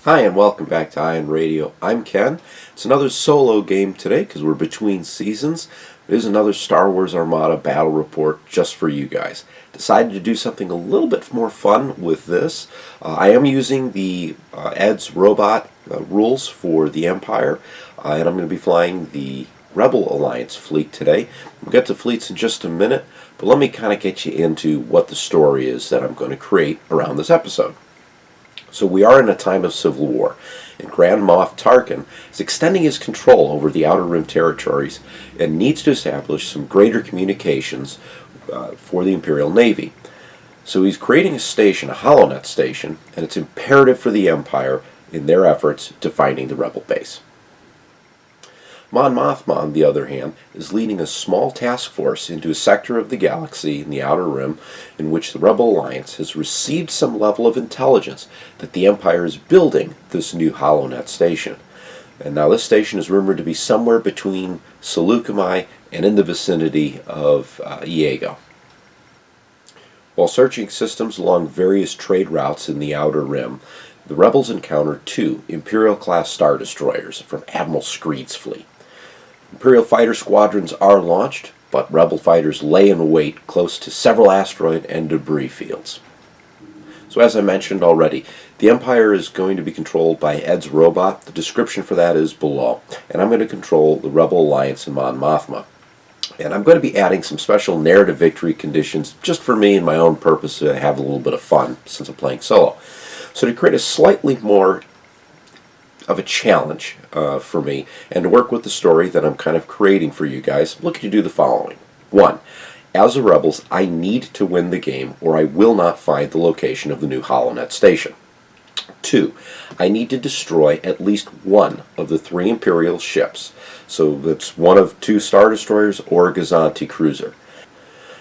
Hi and welcome back to Iron Radio. I'm Ken. It's another solo game today because we're between seasons. It is another Star Wars Armada battle report just for you guys. Decided to do something a little bit more fun with this. I am using the Ed's robot rules for the Empire, and I'm going to be flying the Rebel Alliance fleet today. We'll get to fleets in just a minute, but let me kind of get you into what the story is that I'm going to create around this episode. So we are in a time of civil war, and Grand Moff Tarkin is extending his control over the Outer Rim territories and needs to establish some greater communications for the Imperial Navy. So he's creating a station, a HoloNet station, and it's imperative for the Empire in their efforts to finding the Rebel base. Mon Mothma, on the other hand, is leading a small task force into a sector of the galaxy in the Outer Rim in which the Rebel Alliance has received some level of intelligence that the Empire is building this new HoloNet station. And now this station is rumored to be somewhere between Seleucami and in the vicinity of Iago. While searching systems along various trade routes in the Outer Rim, the Rebels encounter two Imperial-class Star Destroyers from Admiral Screed's fleet. Imperial fighter squadrons are launched, but Rebel fighters lay in wait close to several asteroid and debris fields. So as I mentioned already, the Empire is going to be controlled by Ed's robot. The description for that is below. And I'm going to control the Rebel Alliance and Mon Mothma. And I'm going to be adding some special narrative victory conditions just for me and my own purpose to have a little bit of fun since I'm playing solo. So to create a slightly more of a challenge for me and to work with the story that I'm kind of creating for you guys, I'm looking to do the following. 1. As the Rebels, I need to win the game or I will not find the location of the new HoloNet station. 2. I need to destroy at least one of the 3 Imperial ships. So that's one of 2 Star Destroyers or a Gazanti cruiser.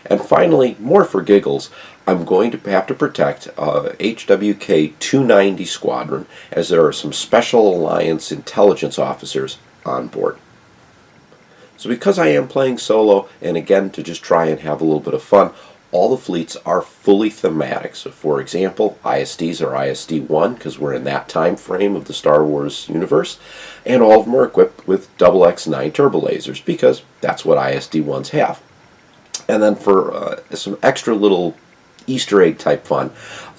And finally, more for giggles, I'm going to have to protect HWK 290 Squadron as there are some Special Alliance intelligence officers on board. So because I am playing solo, and again to just try and have a little bit of fun, all the fleets are fully thematic. So for example, ISDs are ISD-1 because we're in that time frame of the Star Wars universe, and all of them are equipped with XX-9 Turbolasers because that's what ISD-1s have. And then for some extra little Easter egg type fun,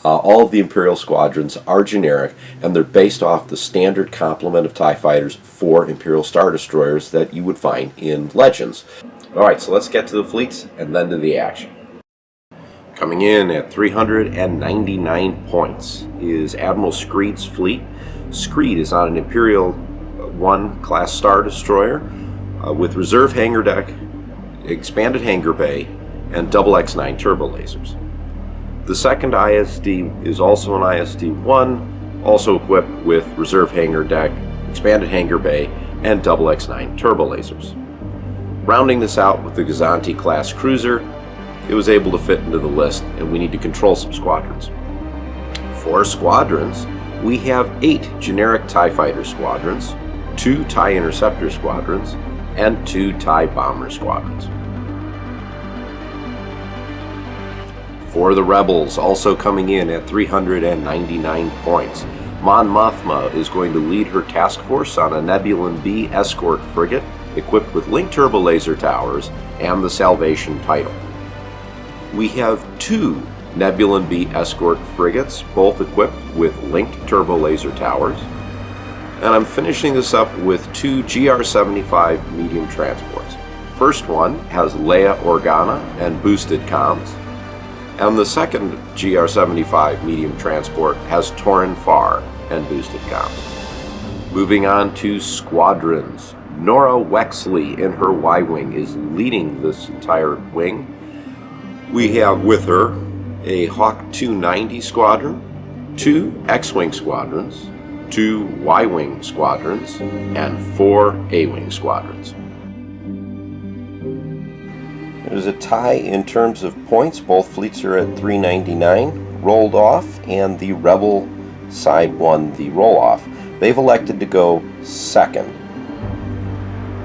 all of the Imperial squadrons are generic and they're based off the standard complement of TIE fighters for Imperial Star Destroyers that you would find in Legends. Alright, so let's get to the fleets and then to the action. Coming in at 399 points is Admiral Screed's fleet. Screed is on an Imperial 1 class Star Destroyer with reserve hangar deck, expanded hangar bay, and XX-9 Turbolasers. The second ISD is also an ISD-1, also equipped with reserve hangar deck, expanded hangar bay, and XX-9 Turbolasers. Rounding this out with the Gazanti class cruiser, it was able to fit into the list, and we need to control some squadrons. For squadrons, we have 8 generic TIE fighter squadrons, 2 TIE interceptor squadrons, and 2 TIE bomber squadrons. For the Rebels, also coming in at 399 points, Mon Mothma is going to lead her task force on a Nebulon-B Escort frigate equipped with linked turbolaser towers and the Salvation title. We have 2 Nebulon-B Escort frigates, both equipped with linked turbolaser towers. And I'm finishing this up with 2 GR-75 medium transports. First one has Leia Organa and boosted comms. And the second GR-75 medium transport has Torrin Farr and boosted comms. Moving on to squadrons. Nora Wexley in her Y-Wing is leading this entire wing. We have with her a Hawk 290 squadron, 2 X-Wing squadrons, 2 Y-Wing squadrons, and 4 A-Wing squadrons. There's a tie in terms of points. Both fleets are at 399, rolled off, and the Rebel side won the roll-off. They've elected to go second.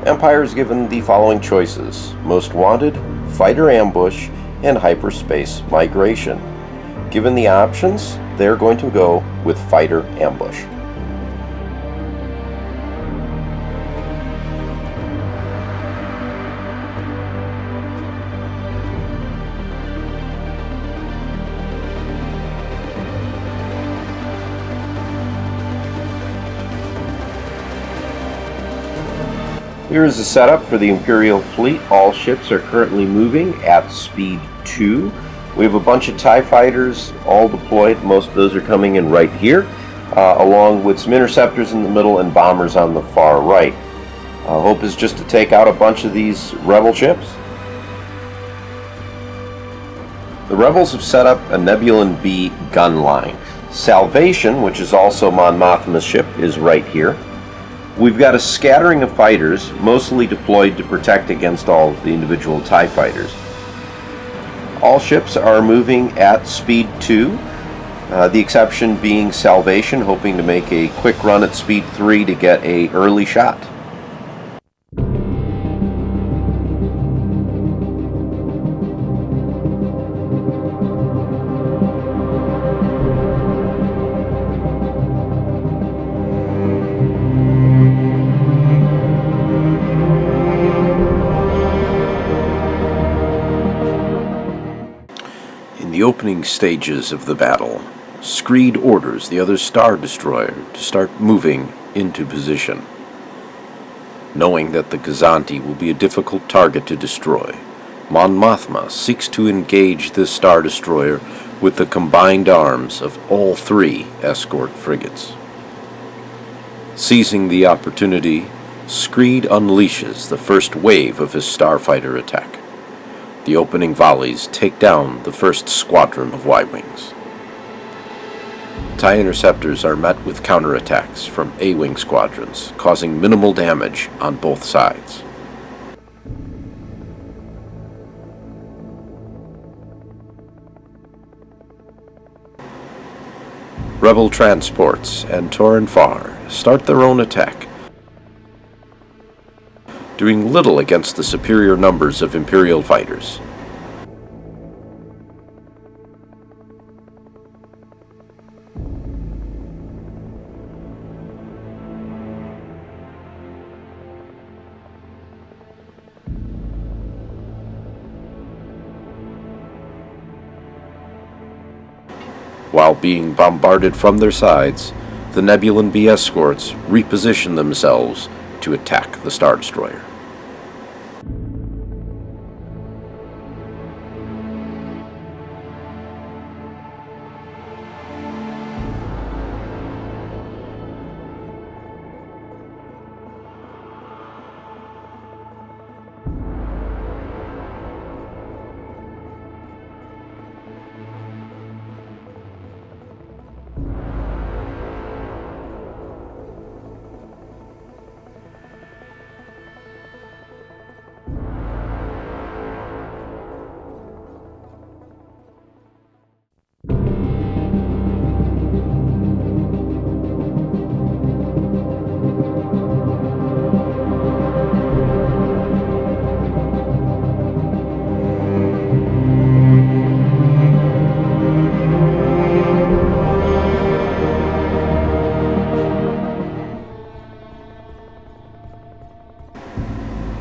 Empire is given the following choices: Most Wanted, Fighter Ambush, and Hyperspace Migration. Given the options, they're going to go with Fighter Ambush. Here is the setup for the Imperial fleet. All ships are currently moving at speed 2. We have a bunch of TIE fighters all deployed. Most of those are coming in right here, along with some interceptors in the middle and bombers on the far right. Hope is just to take out a bunch of these rebel ships. The rebels have set up a Nebulon-B gun line. Salvation, which is also Mon Mothma's ship, is right here. We've got a scattering of fighters, mostly deployed to protect against all the individual TIE fighters. All ships are moving at speed 2, the exception being Salvation, hoping to make a quick run at speed 3 to get an early shot. In the opening stages of the battle, Screed orders the other Star Destroyer to start moving into position. Knowing that the Gazanti will be a difficult target to destroy, Mon Mothma seeks to engage this Star Destroyer with the combined arms of all 3 escort frigates. Seizing the opportunity, Screed unleashes the first wave of his starfighter attack. The opening volleys take down the first squadron of Y-Wings. TIE interceptors are met with counterattacks from A-Wing squadrons, causing minimal damage on both sides. Rebel transports and Torren Farr start their own attack, doing little against the superior numbers of Imperial fighters. While being bombarded from their sides, the Nebulon-B escorts reposition themselves to attack the Star Destroyer.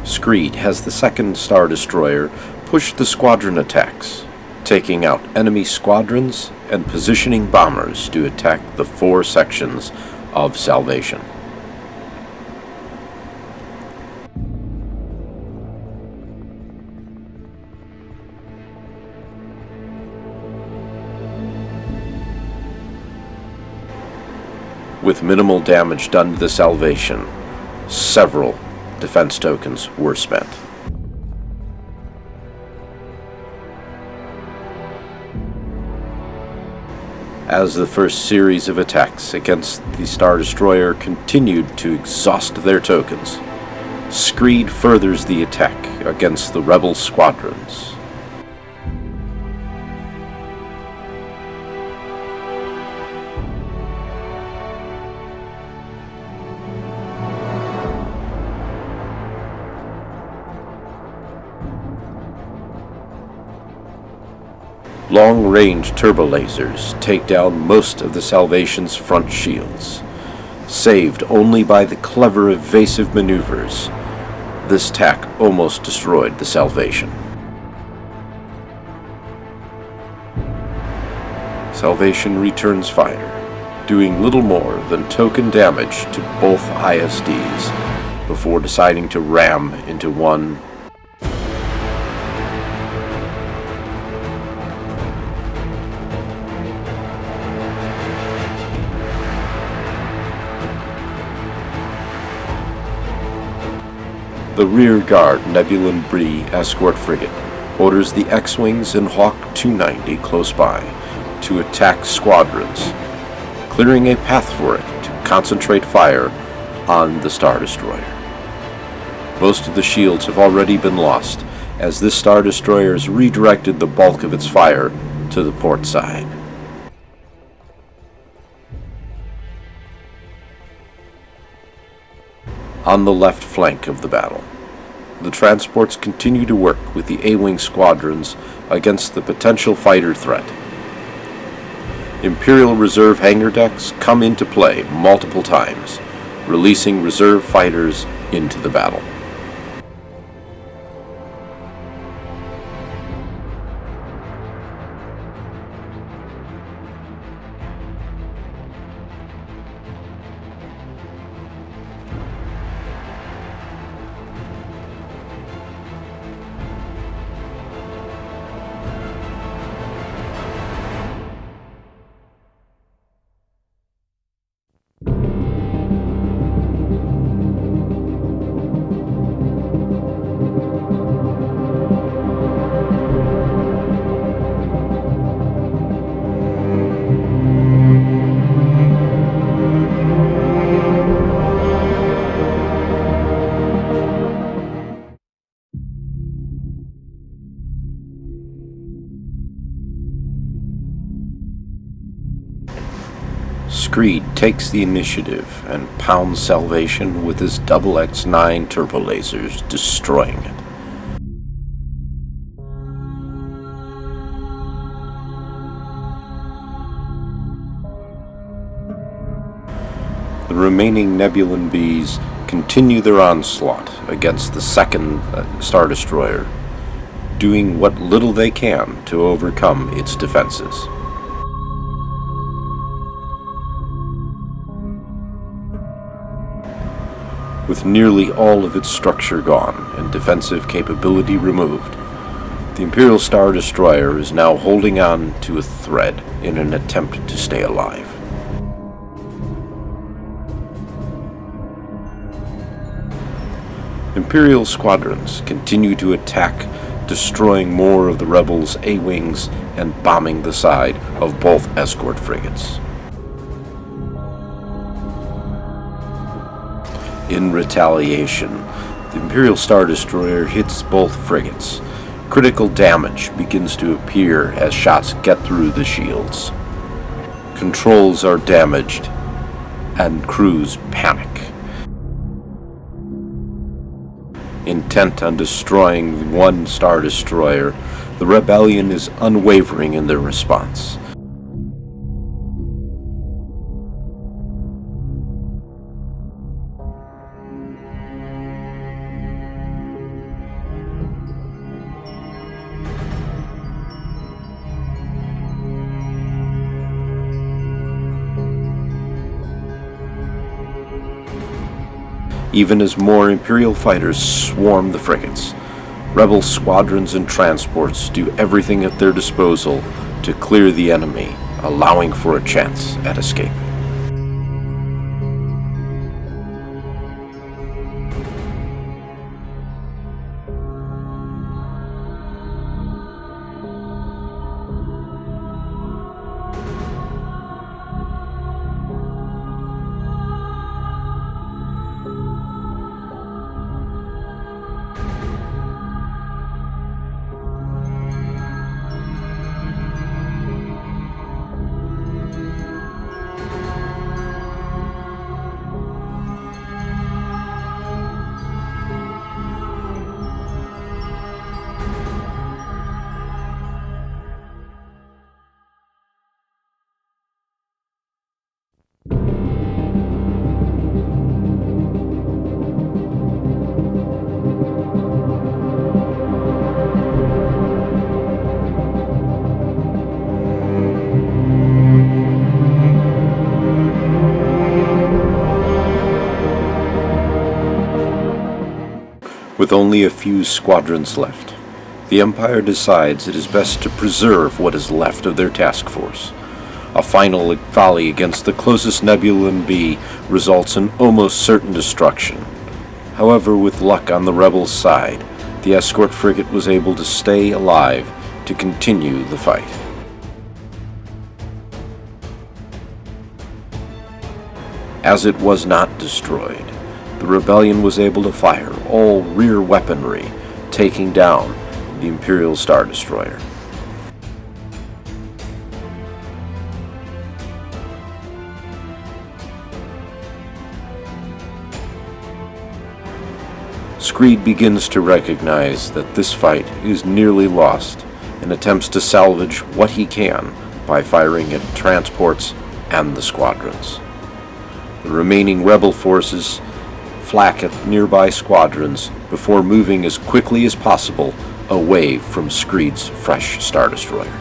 Screed has the second Star Destroyer push the squadron attacks, taking out enemy squadrons and positioning bombers to attack the 4 sections of Salvation. With minimal damage done to the Salvation, several defense tokens were spent. As the first series of attacks against the Star Destroyer continued to exhaust their tokens, Screed furthers the attack against the rebel squadrons. Long-range turbolasers take down most of the Salvation's front shields. Saved only by the clever evasive maneuvers, this attack almost destroyed the Salvation. Salvation returns fire, doing little more than token damage to both ISDs, before deciding to ram into one. The rear guard Nebulon-B escort frigate orders the X-Wings and Hawk 290 close by to attack squadrons, clearing a path for it to concentrate fire on the Star Destroyer. Most of the shields have already been lost, as this Star Destroyer has redirected the bulk of its fire to the port side. On the left flank of the battle, the transports continue to work with the A-Wing squadrons against the potential fighter threat. Imperial Reserve hangar decks come into play multiple times, releasing reserve fighters into the battle. Screed takes the initiative and pounds Salvation with his XX-9 Turbolasers, destroying it. The remaining Nebulon-Bs continue their onslaught against the second Star Destroyer, doing what little they can to overcome its defenses. With nearly all of its structure gone and defensive capability removed, the Imperial Star Destroyer is now holding on to a thread in an attempt to stay alive. Imperial squadrons continue to attack, destroying more of the rebels' A-Wings and bombing the side of both escort frigates. In retaliation, the Imperial Star Destroyer hits both frigates. Critical damage begins to appear as shots get through the shields. Controls are damaged, and crews panic. Intent on destroying one Star Destroyer, the rebellion is unwavering in their response. Even as more Imperial fighters swarm the frigates, Rebel squadrons and transports do everything at their disposal to clear the enemy, allowing for a chance at escape. With only a few squadrons left, the Empire decides it is best to preserve what is left of their task force. A final volley against the closest Nebulon-B results in almost certain destruction. However, with luck on the rebels' side, the escort frigate was able to stay alive to continue the fight. As it was not destroyed, the rebellion was able to fire all rear weaponry, taking down the Imperial Star Destroyer. Screed begins to recognize that this fight is nearly lost and attempts to salvage what he can by firing at transports and the squadrons. The remaining rebel forces flak at nearby squadrons before moving as quickly as possible away from Screed's fresh Star Destroyer.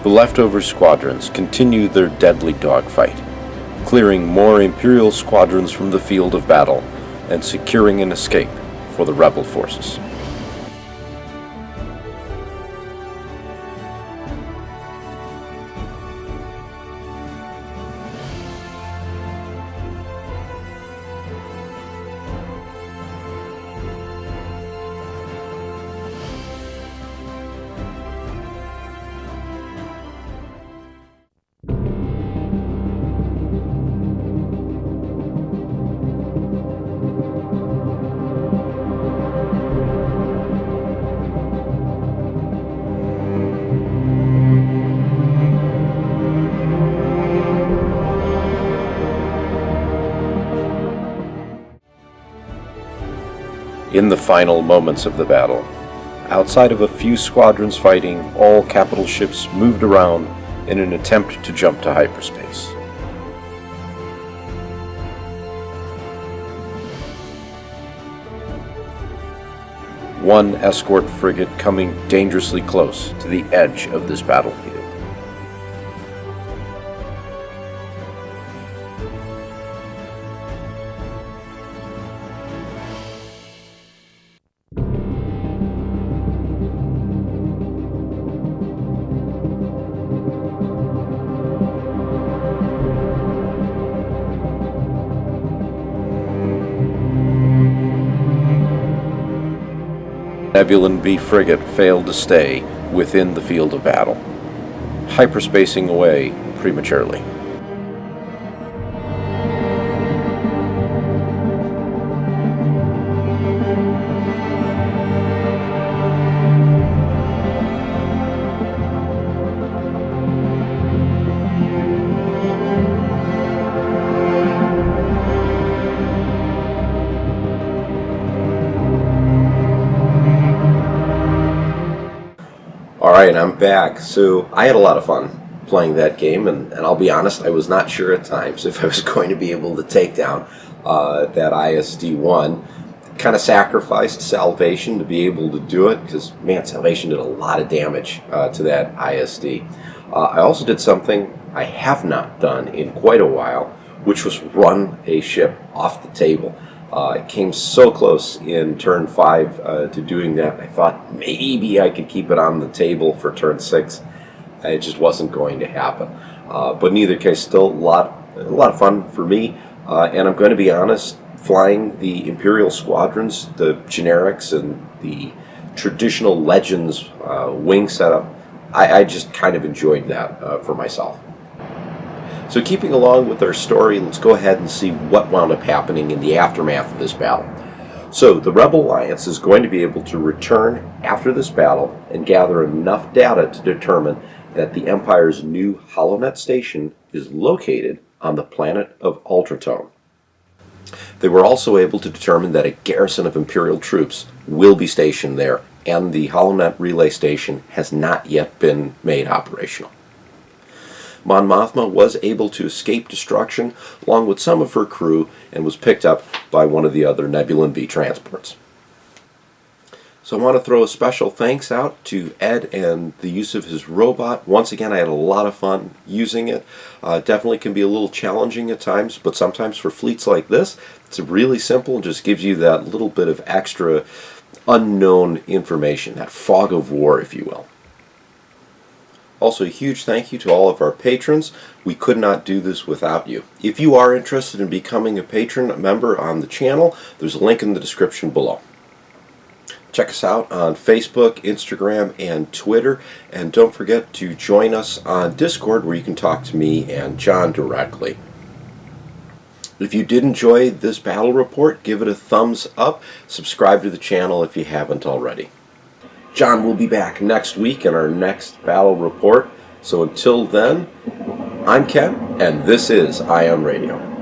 The leftover squadrons continue their deadly dogfight, clearing more Imperial squadrons from the field of battle and securing an escape for the rebel forces. In the final moments of the battle, outside of a few squadrons fighting, all capital ships moved around in an attempt to jump to hyperspace. One escort frigate coming dangerously close to the edge of this battlefield. Nebulon-B frigate failed to stay within the field of battle, hyperspacing away prematurely. Alright, I'm back. So I had a lot of fun playing that game, and I'll be honest, I was not sure at times if I was going to be able to take down that ISD-1. Kind of sacrificed Salvation to be able to do it, because, man, Salvation did a lot of damage to that ISD. I also did something I have not done in quite a while, which was run a ship off the table. It came so close in turn 5 to doing that. I thought maybe I could keep it on the table for turn 6. It just wasn't going to happen. But in either case, still a lot of fun for me. And I'm going to be honest, flying the Imperial squadrons, the generics and the traditional Legends wing setup, I just kind of enjoyed that for myself. So keeping along with our story, let's go ahead and see what wound up happening in the aftermath of this battle. So the Rebel Alliance is going to be able to return after this battle and gather enough data to determine that the Empire's new HoloNet station is located on the planet of Ultratone. They were also able to determine that a garrison of Imperial troops will be stationed there, and the HoloNet relay station has not yet been made operational. Mon Mothma was able to escape destruction along with some of her crew and was picked up by one of the other Nebulon-B transports. So I want to throw a special thanks out to Ed and the use of his robot. Once again, I had a lot of fun using it. Definitely can be a little challenging at times, but sometimes for fleets like this, it's really simple and just gives you that little bit of extra unknown information, that fog of war, if you will. Also, a huge thank you to all of our patrons. We could not do this without you. If you are interested in becoming a patron member on the channel, there's a link in the description below. Check us out on Facebook, Instagram, and Twitter. And don't forget to join us on Discord, where you can talk to me and John directly. If you did enjoy this battle report, give it a thumbs up. Subscribe to the channel if you haven't already. John will be back next week in our next battle report. So until then, I'm Ken, and this is IM Radio.